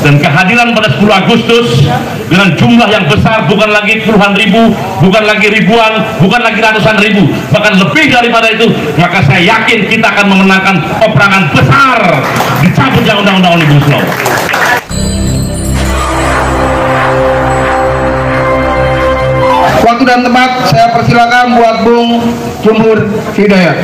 Dan kehadiran pada 10 Agustus dengan jumlah yang besar, bukan lagi puluhan ribu, bukan lagi ribuan, bukan lagi ratusan ribu, bahkan lebih daripada itu, maka saya yakin kita akan memenangkan peperangan besar dicabutnya Undang-Undang Omnibus Law. Waktu dan tempat saya persilakan buat Bung Jumhur Hidayat.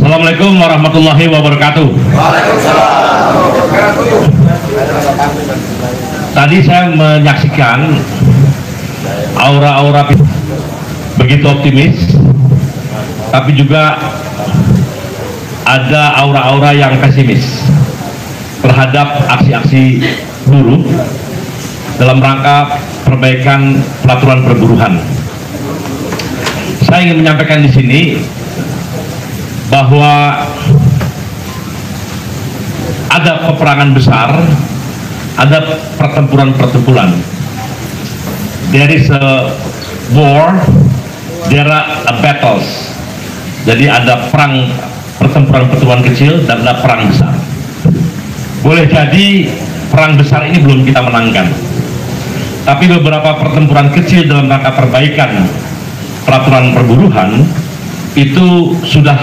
Assalamualaikum warahmatullahi wabarakatuh. Tadi saya menyaksikan aura-aura begitu optimis, tapi juga ada aura-aura yang pesimis terhadap aksi-aksi buruh dalam rangka perbaikan peraturan perburuhan. Saya ingin menyampaikan di sini bahwa ada peperangan besar, ada pertempuran-pertempuran. There is a war, there are battles. Jadi ada perang, pertempuran-pertempuran kecil, dan ada perang besar. Boleh jadi perang besar ini belum kita menangkan, tapi beberapa pertempuran kecil dalam rangka perbaikan peraturan perburuhan itu sudah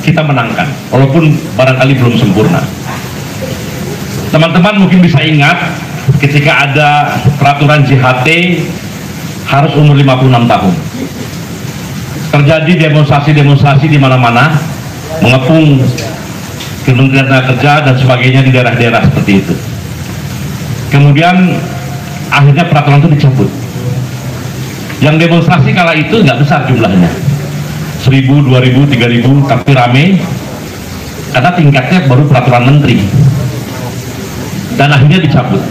kita menangkan, walaupun barangkali belum sempurna. Teman-teman mungkin bisa ingat ketika ada peraturan JHT harus umur 56 tahun. Terjadi demonstrasi-demonstrasi di mana-mana, mengepung Kementerian Tenaga Kerja dan sebagainya di daerah-daerah seperti itu. Kemudian akhirnya peraturan itu dicabut. Yang demonstrasi kala itu nggak besar jumlahnya, 1.000, 2.000, 3.000, tapi rame karena tingkatnya baru peraturan menteri, dan akhirnya dicabut.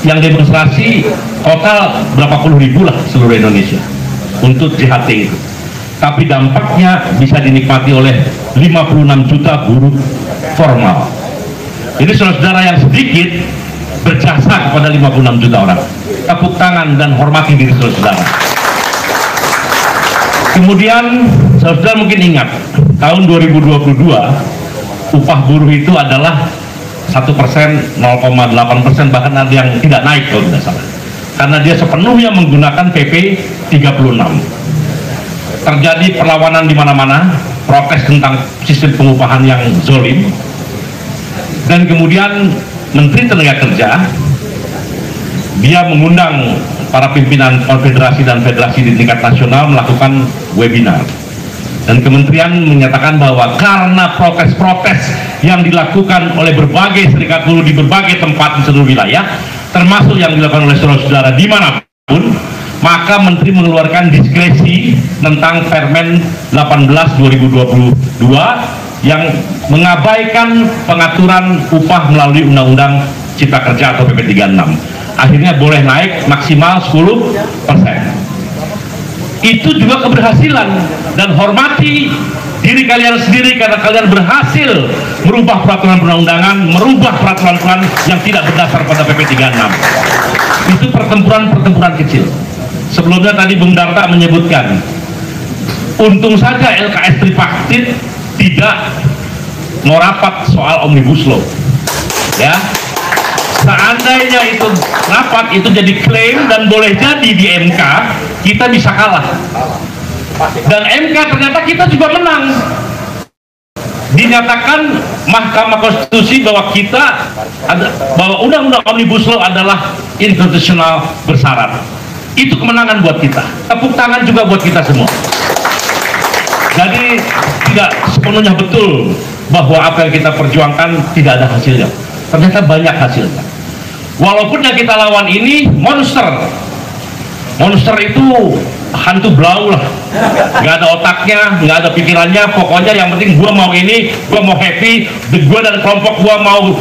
Yang demonstrasi total berapa puluh ribu lah seluruh Indonesia untuk JHT itu, tapi dampaknya bisa dinikmati oleh 56 juta buruh formal. Ini saudara-saudara yang sedikit berjasa kepada 56 juta orang. Tepuk tangan dan hormati diri saudara. Kemudian saudara mungkin ingat tahun 2022 upah buruh itu adalah 1%, 0,8%, bahkan ada yang tidak naik kalau tidak salah, karena dia sepenuhnya menggunakan PP 36. Terjadi perlawanan di mana-mana, protes tentang sistem pengupahan yang zolim, dan kemudian Menteri Tenaga Kerja dia mengundang para pimpinan konfederasi dan federasi di tingkat nasional melakukan webinar, dan kementerian menyatakan bahwa karena protes-protes yang dilakukan oleh berbagai serikat buruh di berbagai tempat di seluruh wilayah, termasuk yang dilakukan oleh saudara-saudara dimanapun, maka menteri mengeluarkan diskresi tentang Permen 18/2022 yang mengabaikan pengaturan upah melalui Undang-Undang Cipta Kerja atau PP 36. Akhirnya boleh naik maksimal 10%. Itu juga keberhasilan, dan hormati diri kalian sendiri karena kalian berhasil merubah peraturan perundang-undangan, merubah peraturan-peraturan yang tidak berdasar pada PP 36. Itu pertempuran-pertempuran kecil. Sebelumnya tadi Bung Darta menyebutkan, untung saja LKS tripartit tidak mau rapat soal Omnibus Law, ya. Seandainya itu rapat, itu jadi klaim, dan boleh jadi di MK kita bisa kalah, dan MK ternyata kita juga menang. Dinyatakan Mahkamah Konstitusi bahwa bahwa Undang-Undang Omnibus Law adalah inkonstitusional bersyarat. Itu kemenangan buat kita. Tepuk tangan juga buat kita semua. Jadi tidak sepenuhnya betul bahwa apa yang kita perjuangkan tidak ada hasilnya. Ternyata banyak hasilnya. Walaupun yang kita lawan ini monster. Monster itu hantu blau lah, nggak ada otaknya, nggak ada pikirannya. Pokoknya yang penting gua mau ini, gua mau happy, gua dan kelompok gua mau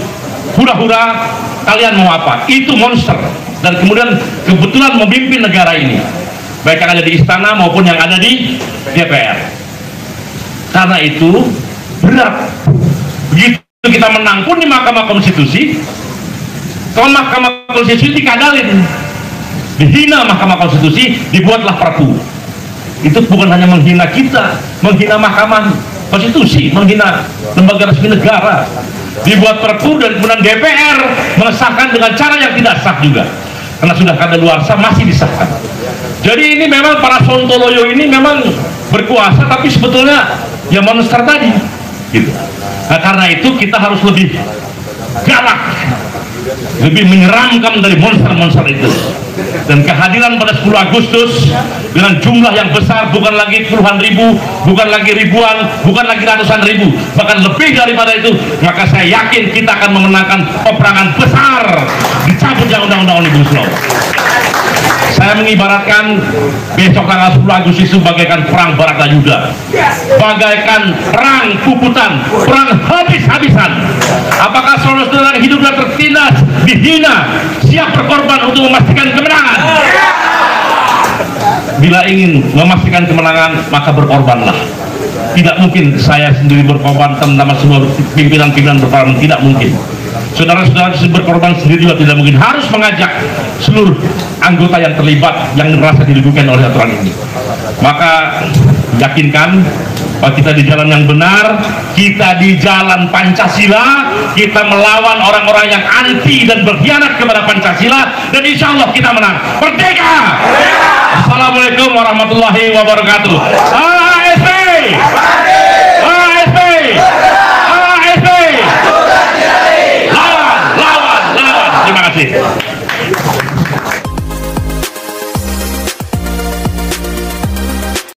hura-hura, kalian mau apa? Itu monster. Dan kemudian kebetulan memimpin negara ini, baik yang ada di istana maupun yang ada di DPR. Karena itu berat. Begitu kita menang pun di Mahkamah Konstitusi, kalau Mahkamah Konstitusi dikadalin, dihina Mahkamah Konstitusi, dibuatlah Perpu. Itu bukan hanya menghina kita, menghina Mahkamah Konstitusi, menghina lembaga resmi negara. Dibuat perpu dan kemudian DPR mengesahkan dengan cara yang tidak sah juga, karena sudah kadaluarsa masih disahkan. Jadi ini memang para sontoloyo ini memang berkuasa, tapi sebetulnya ya monster tadi gitu. Nah, karena itu kita harus lebih galak, lebih menyeramkan dari monster-monster itu. Dan kehadiran pada 10 Agustus dengan jumlah yang besar, bukan lagi puluhan ribu, bukan lagi ribuan, bukan lagi ratusan ribu, bahkan lebih daripada itu, maka saya yakin kita akan memenangkan peperangan besar, dicabutnya undang-undang Omnibus Law. Saya mengibaratkan besok tanggal 10 Agustus itu bagaikan perang Baratayuda, bagaikan perang puputan, perang habis-habisan. Apakah saudara-saudara yang hidup dan tertindas, dihina, siap berkorban untuk memastikan kemenangan? Bila ingin memastikan kemenangan, maka berkorbanlah. Tidak mungkin saya sendiri berkorban, teman-teman semua pimpinan-pimpinan berkorban, tidak mungkin. Saudara-saudara berkorban sendiri juga tidak mungkin. Harus mengajak seluruh anggota yang terlibat, yang merasa dirugikan oleh aturan ini. Maka yakinkan bahwa kita di jalan yang benar, kita di jalan Pancasila, kita melawan orang-orang yang anti dan berkhianat kepada Pancasila, dan insya Allah kita menang. Merdeka! Assalamualaikum warahmatullahi wabarakatuh. ASP!